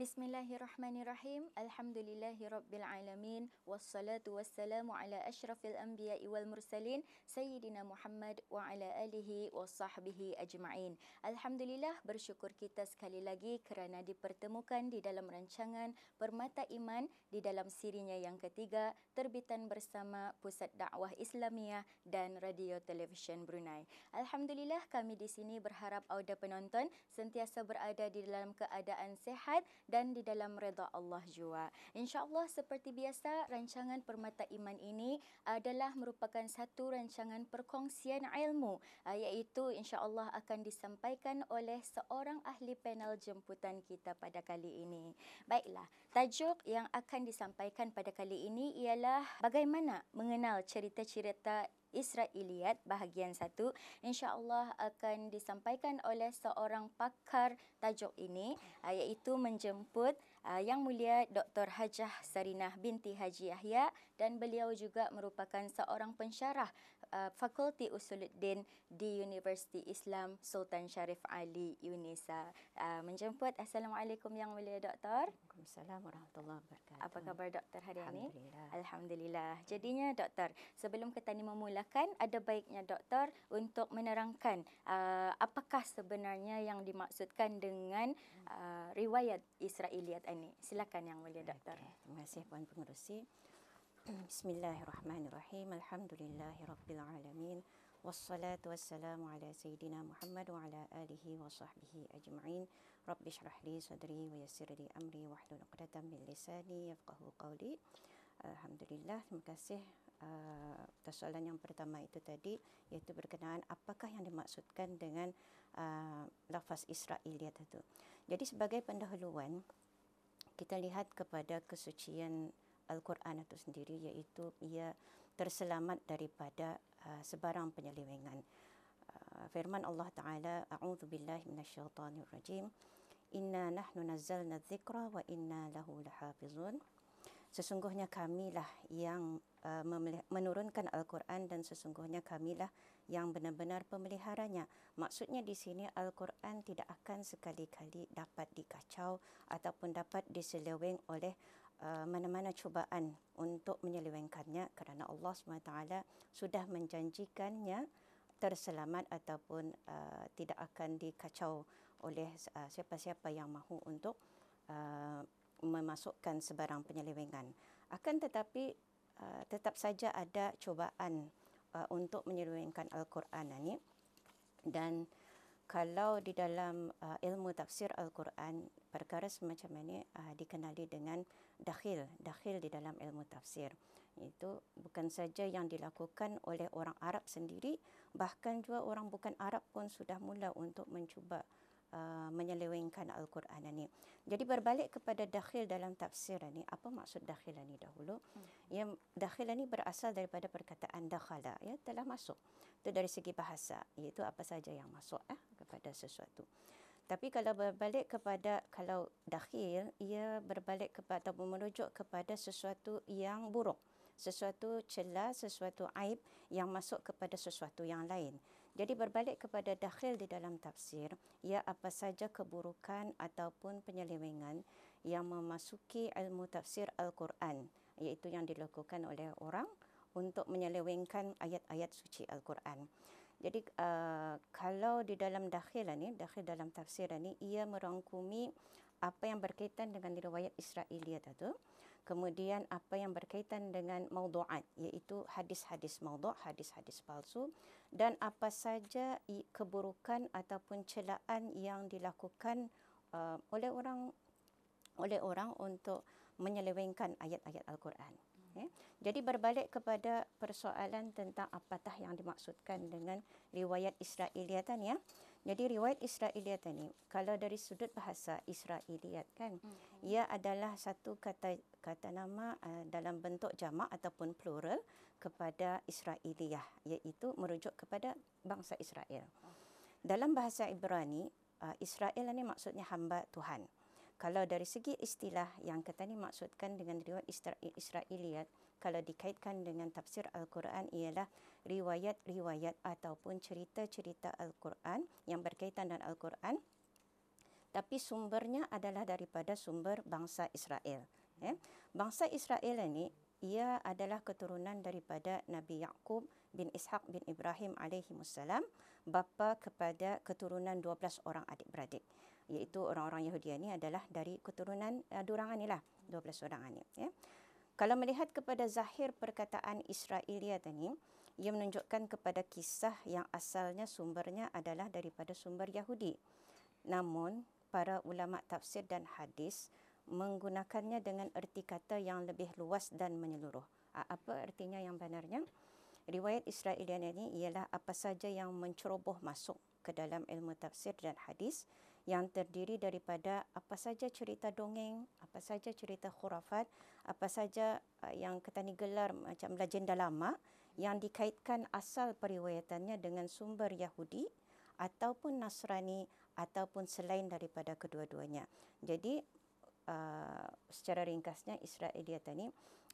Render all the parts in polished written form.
Bismillahirrahmanirrahim. Alhamdulillahirabbil alamin wassalatu wassalamu ala asyrafil anbiya'i wal mursalin sayyidina Muhammad wa ala alihi wasahbihi ajma'in. Alhamdulillah, bersyukur kita sekali lagi kerana dipertemukan di dalam rancangan Permata Iman di dalam serinya yang ketiga, terbitan bersama Pusat Dakwah Islamiah dan Radio Televisyen Brunei. Alhamdulillah, kami di sini berharap auda penonton sentiasa berada di dalam keadaan sihat dan di dalam redha Allah jua. InsyaAllah seperti biasa, rancangan Permata Iman ini adalah merupakan satu rancangan perkongsian ilmu, iaitu insyaAllah akan disampaikan oleh seorang ahli panel jemputan kita pada kali ini. Baiklah, tajuk yang akan disampaikan pada kali ini ialah bagaimana mengenal cerita-cerita Israiliyat bahagian 1. InsyaAllah akan disampaikan oleh seorang pakar tajuk ini, iaitu menjemput Yang Mulia Dr. Hajah Sarinah binti Haji Yahya, dan beliau juga merupakan seorang pensyarah Fakulti Usuluddin di Universiti Islam Sultan Syarif Ali UNISA. Menjemput. Assalamualaikum Yang Mulia Doktor. Waalaikumsalam warahmatullahi wabarakatuh. Apa khabar Doktor hari ini? Alhamdulillah. Alhamdulillah. Jadinya Doktor, sebelum kita ni memulakan, ada baiknya Doktor untuk menerangkan apakah sebenarnya yang dimaksudkan dengan riwayat Israiliyat ini. Silakan Yang Mulia Doktor. Terima kasih Puan Pengerusi. Bismillahirrahmanirrahim. Alhamdulillahirabbil alamin. Wassalatu wassalamu ala sayyidina Muhammad wa ala alihi wa sahbihi ajma'in. Rabbi shrah li sadri wa yassir li amri wahlul 'uqdatam min lisani yafqahu qawli. Alhamdulillah, terima kasih. Atas soalan yang pertama itu tadi, iaitu berkenaan apakah yang dimaksudkan dengan lafaz Israiliyat itu. Jadi sebagai pendahuluan, kita lihat kepada kesucian Al-Quran itu sendiri, iaitu ia terselamat daripada sebarang penyelewengan. Firman Allah Ta'ala, A'udzu billahi minasyaitanir rajim. Inna nahnu nazzalna dzikra wa inna lahu lahafizun. Sesungguhnya kamilah yang menurunkan Al-Quran dan sesungguhnya kamilah yang benar-benar pemeliharanya. Maksudnya di sini Al-Quran tidak akan sekali-kali dapat dikacau ataupun dapat diseleweng oleh mana-mana cubaan untuk menyelewengkannya, kerana Allah SWT sudah menjanjikannya terselamat ataupun tidak akan dikacau oleh siapa-siapa yang mahu untuk memasukkan sebarang penyelewengan. Akan tetapi tetap saja ada cubaan untuk menyelewengkan Al-Quran ini. Dan kalau di dalam ilmu tafsir Al-Quran, perkara semacam ini dikenali dengan dakhil di dalam ilmu tafsir. Itu bukan saja yang dilakukan oleh orang Arab sendiri, bahkan juga orang bukan Arab pun sudah mula untuk mencuba menyelewengkan Al-Quran ini. Jadi berbalik kepada dakhil dalam tafsir ini, apa maksud dakhil ini dahulu? Yang dakhil ini berasal daripada perkataan dakhala, ya, telah masuk. Itu dari segi bahasa, iaitu apa saja yang masuk kepada sesuatu. Tapi kalau berbalik kepada, kalau dakhil, ia berbalik kepada atau merujuk kepada sesuatu yang buruk, sesuatu celah, sesuatu aib yang masuk kepada sesuatu yang lain. Jadi berbalik kepada dakhil di dalam tafsir, ia apa saja keburukan ataupun penyelewengan yang memasuki ilmu tafsir Al-Quran, iaitu yang dilakukan oleh orang untuk menyelewengkan ayat-ayat suci Al-Quran. Jadi kalau di dalam dakhil dalam tafsir ini, ia merangkumi apa yang berkaitan dengan riwayat Israiliyat itu, kemudian apa yang berkaitan dengan maudhu'at, iaitu hadis-hadis maudhu', hadis-hadis palsu, dan apa saja keburukan ataupun celaan yang dilakukan oleh orang untuk menyelewengkan ayat-ayat Al-Quran. Jadi berbalik kepada persoalan tentang apakah yang dimaksudkan dengan riwayat Israiliyat ya. Jadi riwayat Israiliyat ini, kalau dari sudut bahasa Israiliyat kan, ia adalah satu kata nama dalam bentuk jamak ataupun plural kepada Israiliyah, iaitu merujuk kepada bangsa Israel. Dalam bahasa Ibrani, Israel ini maksudnya hamba Tuhan. Kalau dari segi istilah yang kita ni maksudkan dengan riwayat Israiliyat, kalau dikaitkan dengan tafsir Al-Quran, ialah riwayat-riwayat ataupun cerita-cerita Al-Quran yang berkaitan dengan Al-Quran tapi sumbernya adalah daripada sumber bangsa Israel. Bangsa Israel ini ia adalah keturunan daripada Nabi Yaqub bin Ishaq bin Ibrahim alaihimussalam, bapa kepada keturunan 12 orang adik-beradik, iaitu orang-orang Yahudi ini adalah dari keturunan diorang inilah 12 orang ini. Kalau melihat kepada zahir perkataan Israiliyat ini, ia menunjukkan kepada kisah yang asalnya sumbernya adalah daripada sumber Yahudi. Namun, para ulama tafsir dan hadis menggunakannya dengan erti kata yang lebih luas dan menyeluruh. Apa artinya yang benarnya? Riwayat Israiliyat ini ialah apa saja yang menceroboh masuk ke dalam ilmu tafsir dan hadis, yang terdiri daripada apa saja cerita dongeng, apa saja cerita khurafat, apa saja yang ketani gelar macam legenda lama yang dikaitkan asal periwayatannya dengan sumber Yahudi ataupun Nasrani ataupun selain daripada kedua-duanya. Jadi secara ringkasnya Israiliyat ini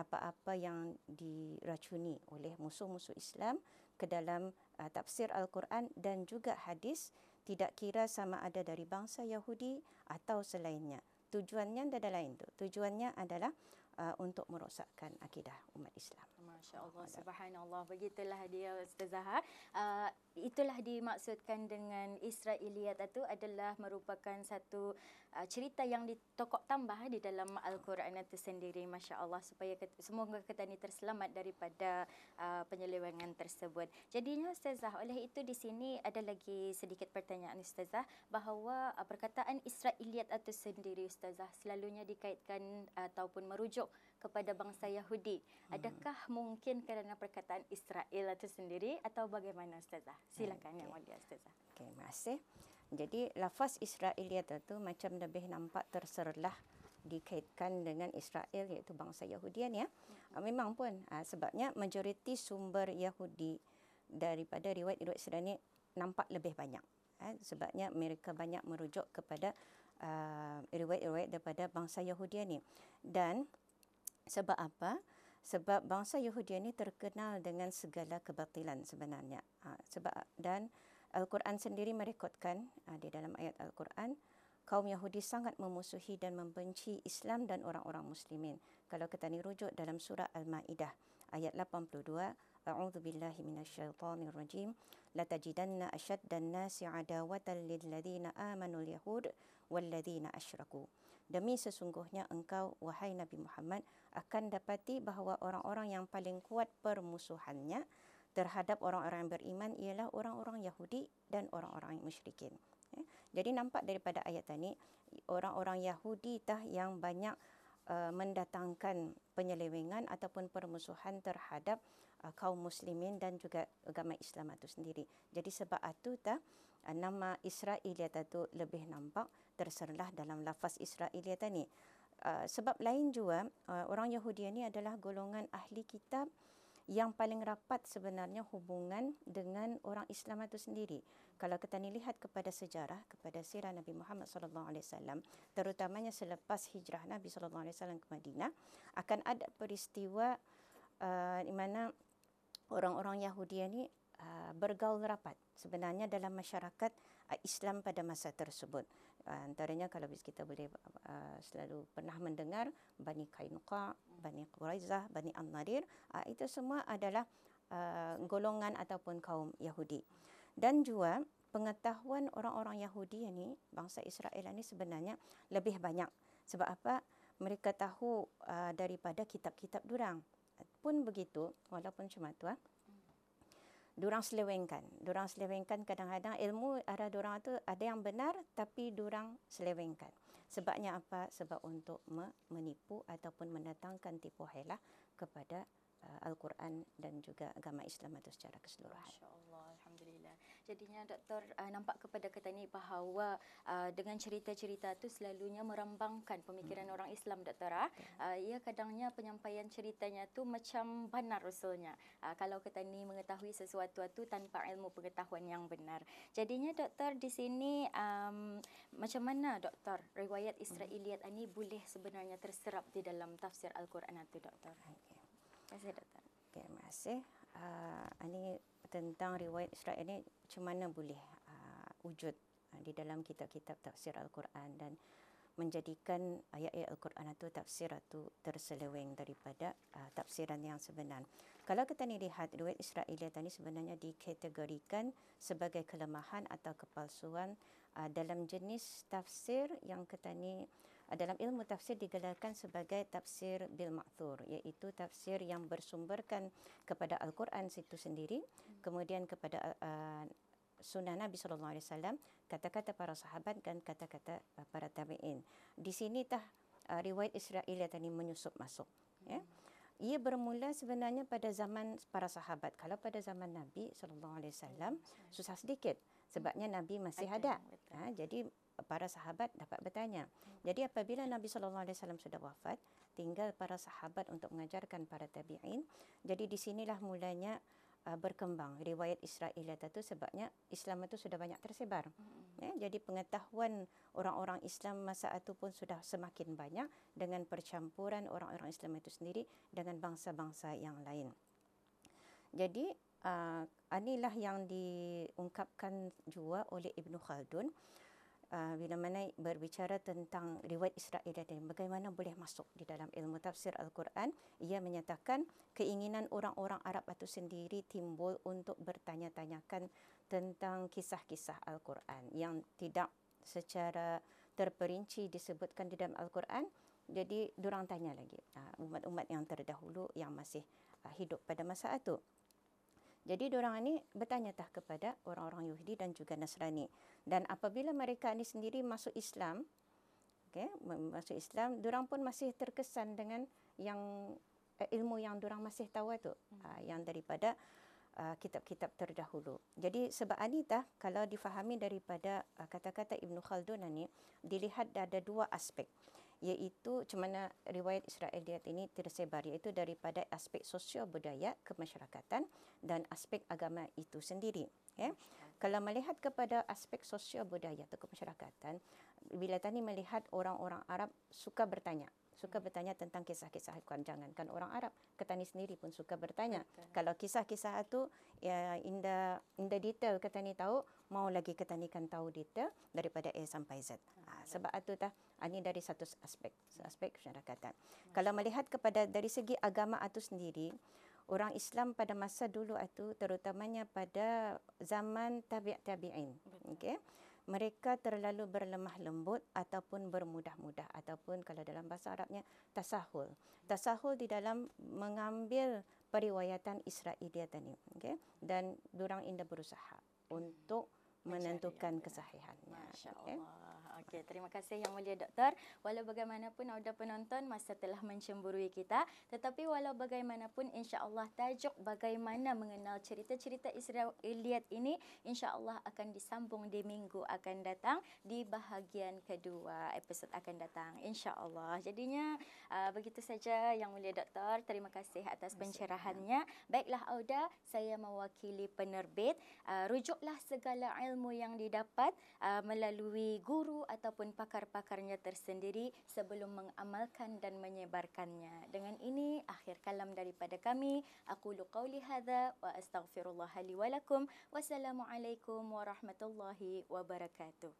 apa-apa yang diracuni oleh musuh-musuh Islam ke dalam tafsir Al-Quran dan juga hadis, tidak kira sama ada dari bangsa Yahudi atau selainnya. Tujuannya adalah lain tu. Tujuannya adalah untuk merosakkan akidah umat Islam. Masya Allah, subhanallah. Begitulah dia Ustazah. Itulah dimaksudkan dengan Israiliyat itu adalah merupakan satu cerita yang ditokok tambah di dalam Al-Quran itu sendiri. Masya Allah, supaya semoga kita ini terselamat daripada penyelewengan tersebut. Jadinya Ustazah, oleh itu di sini ada lagi sedikit pertanyaan Ustazah, bahawa perkataan Israiliyat itu sendiri Ustazah selalunya dikaitkan ataupun merujuk kepada bangsa Yahudi. Adakah mungkin kerana perkataan Israel itu sendiri atau bagaimana Ustazah? Silakan yang mulia Ustazah. Okey, terima kasih. Jadi lafaz Israiliyat itu macam lebih nampak terserlah dikaitkan dengan Israel, iaitu bangsa Yahudian ya. Memang pun sebabnya majoriti sumber Yahudi daripada riwayat Israel ini nampak lebih banyak. Sebabnya mereka banyak merujuk kepada riwayat-riwayat daripada bangsa Yahudian ini. Dan sebab apa? Sebab bangsa Yahudi ini terkenal dengan segala kebatilan sebenarnya. Dan Al-Quran sendiri merekodkan di dalam ayat Al-Quran, kaum Yahudi sangat memusuhi dan membenci Islam dan orang-orang muslimin. Kalau kita ni rujuk dalam surah Al-Maidah ayat 82, A'udzu billahi minasyaitonir rajim, la tajidanna ashaddan nasi adawatan lil ladzina amanu al-yahud wal ladzina asyraku. Demi sesungguhnya engkau wahai Nabi Muhammad akan dapati bahawa orang-orang yang paling kuat permusuhannya terhadap orang-orang yang beriman ialah orang-orang Yahudi dan orang-orang musyrikin. Jadi nampak daripada ayat ini, orang-orang Yahudi tah yang banyak mendatangkan penyelewengan ataupun permusuhan terhadap kaum muslimin dan juga agama Islam itu sendiri. Jadi sebab itu tah nama Israiliyat itu lebih nampak terserlah dalam lafaz Israiliyat ini. Sebab lain juga, orang Yahudi ini adalah golongan ahli kitab yang paling rapat sebenarnya hubungan dengan orang Islam itu sendiri. Kalau kita ni lihat kepada sejarah, kepada sirah Nabi Muhammad SAW, terutamanya selepas hijrah Nabi SAW ke Madinah, akan ada peristiwa di mana orang-orang Yahudi ini bergaul rapat sebenarnya dalam masyarakat Islam pada masa tersebut. Antaranya kalau kita boleh selalu pernah mendengar Bani Qainuqa, Bani Quraizah, Bani An-Nadir, itu semua adalah golongan ataupun kaum Yahudi. Dan juga pengetahuan orang-orang Yahudi ini, bangsa Israel ini sebenarnya lebih banyak. Sebab apa? Mereka tahu daripada kitab-kitab durang. Pun begitu, walaupun cuma tu, durang selewengkan. Durang selewengkan kadang-kadang ilmu ada durang tu ada yang benar tapi durang selewengkan. Sebabnya apa? Sebab untuk menipu ataupun mendatangkan tipu hela kepada Al-Quran dan juga agama Islam itu secara keseluruhan. Masya-Allah, alhamdulillah. Jadinya doktor nampak kepada kita ni bahawa dengan cerita-cerita tu selalunya merambangkan pemikiran orang Islam, doktor. Ia kadangnya penyampaian ceritanya tu macam benar usulnya. Kalau kita ni mengetahui sesuatu tu tanpa ilmu pengetahuan yang benar. Jadinya doktor di sini macam mana doktor riwayat Israiliyat ini boleh sebenarnya terserap di dalam tafsir Al-Quran itu, doktor? Terima kasih, doktor. Okay, terima kasih. Ini tentang riwayat Israel ini macam mana boleh wujud di dalam kitab-kitab tafsir Al-Quran dan menjadikan ayat-ayat Al-Quran itu tafsir itu terseleweng daripada tafsiran yang sebenar. Kalau kita ni lihat riwayat Israiliyat ini sebenarnya dikategorikan sebagai kelemahan atau kepalsuan dalam jenis tafsir yang kita ni dalam ilmu tafsir digelarkan sebagai tafsir bil ma'thur, iaitu tafsir yang bersumberkan kepada Al-Quran itu sendiri, kemudian kepada sunnah Nabi sallallahu alaihi wasallam, kata-kata para sahabat dan kata-kata para tabi'in. Di sini riwayat Israiliyat ini menyusup masuk, ya. Ia bermula sebenarnya pada zaman para sahabat. Kalau pada zaman Nabi sallallahu alaihi wasallam susah sedikit sebabnya Nabi masih ada. Jadi para sahabat dapat bertanya. Jadi apabila Nabi sallallahu alaihi wasallam sudah wafat, tinggal para sahabat untuk mengajarkan para tabi'in. Jadi di sinilah mulanya berkembang riwayat Israiliyat itu sebabnya Islam itu sudah banyak tersebar. Ya, jadi pengetahuan orang-orang Islam masa itu pun sudah semakin banyak dengan percampuran orang-orang Islam itu sendiri dengan bangsa-bangsa yang lain. Jadi inilah yang diungkapkan juga oleh Ibn Khaldun bila mana berbicara tentang riwayat Israiliyat ini, bagaimana boleh masuk di dalam ilmu tafsir Al-Quran. Ia menyatakan keinginan orang-orang Arab itu sendiri timbul untuk bertanya-tanyakan tentang kisah-kisah Al-Quran yang tidak secara terperinci disebutkan di dalam Al-Quran. Jadi diorang tanya lagi umat-umat yang terdahulu yang masih hidup pada masa itu. Jadi diorang ini bertanya kepada orang-orang Yahudi dan juga Nasrani. Dan apabila mereka ini sendiri masuk Islam, masuk Islam, diorang pun masih terkesan dengan yang ilmu yang diorang masih tahu itu, yang daripada kitab-kitab terdahulu. Jadi sebab ini kalau difahami daripada kata-kata Ibn Khaldun ini, dilihat ada dua aspek, iaitu macam mana riwayat Israiliyat ini tersebar, iaitu daripada aspek sosio budaya kemasyarakatan dan aspek agama itu sendiri. Kalau melihat kepada aspek sosio budaya atau kemasyarakatan, bila tadi melihat orang-orang Arab suka bertanya tentang kisah-kisah Al-Quran. Jangankan orang Arab, Ketani sendiri pun suka bertanya. Betul. Kalau kisah-kisah itu ya inda detail Ketani tahu, mau lagi Ketani kan tahu detail daripada A sampai Z. Sebab itu ini dari satu aspek kemasyarakatan. Kalau melihat kepada dari segi agama itu sendiri, orang Islam pada masa dulu itu terutamanya pada zaman tabi'in. Mereka terlalu berlemah lembut ataupun bermudah-mudah, ataupun kalau dalam bahasa Arabnya tasahul. Tasahul di dalam mengambil periwayatan Israiliyat ini. Dan diorang indah berusaha untuk menentukan kesahihannya. Masya Allah. Okey, terima kasih Yang Mulia Doktor. Walau bagaimanapun ada penonton masa telah mencemburui kita, tetapi walau bagaimanapun insya-Allah tajuk bagaimana mengenal cerita-cerita Israiliyat ini insya-Allah akan disambung di minggu akan datang di bahagian kedua episod akan datang insya-Allah. Jadinya begitu saja Yang Mulia Doktor. Terima kasih atas pencerahannya. Baiklah Auda, saya mewakili penerbit. Rujuklah segala ilmu yang didapat melalui guru ataupun pakar-pakarnya tersendiri sebelum mengamalkan dan menyebarkannya. Dengan ini akhir kalam daripada kami. Aqulu qauli hadza wa astaghfirullah li wa lakum. Wassalamualaikum warahmatullahi wabarakatuh.